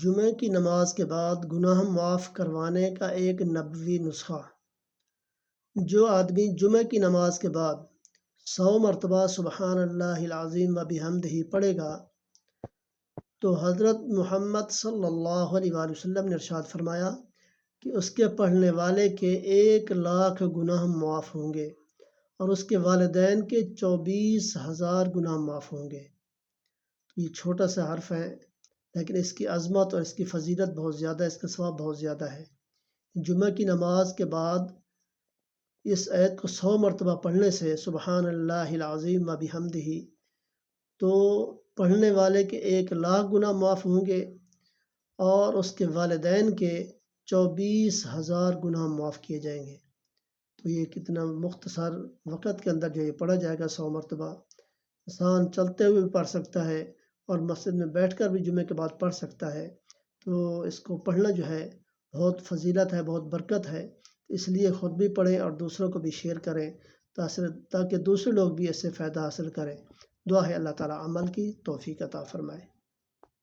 جمعہ کی نماز کے بعد گناہ معاف کروانے کا ایک نبوی نسخہ۔ جو آدمی جمعہ کی نماز کے بعد 100 مرتبہ سبحان اللہ العظیم و بحمدہ پڑھے گا تو حضرت محمد صلی اللہ علیہ وآلہ وسلم نے ارشاد فرمایا کہ اس کے پڑھنے والے کے 1,00,000 گناہ معاف ہوں گے اور اس کے والدین کے 24,000 گناہ معاف ہوں گے۔ یہ چھوٹا سا حرف ہے لیکن اس کی عظمت اور اس کی فضیلت بہت زیادہ ہے، اس کا ثواب بہت زیادہ ہے۔ جمعہ کی نماز کے بعد اس آیت کو 100 مرتبہ پڑھنے سے سبحان اللہ العظیم و بحمدہ تو پڑھنے والے کے 1,00,000 گناہ معاف ہوں گے اور اس کے والدین کے 24,000 گناہ معاف کیے جائیں گے۔ تو یہ کتنا مختصر وقت کے اندر جو یہ پڑھا جائے گا 100 مرتبہ، انسان چلتے ہوئے بھی پڑھ سکتا ہے اور مسجد میں بیٹھ کر بھی جمعے کے بعد پڑھ سکتا ہے۔ تو اس کو پڑھنا جو ہے بہت فضیلت ہے، بہت برکت ہے، اس لیے خود بھی پڑھیں اور دوسروں کو بھی شیئر کریں تاکہ دوسرے لوگ بھی اس سے فائدہ حاصل کریں۔ دعا ہے اللہ تعالیٰ عمل کی توفیق عطا فرمائے۔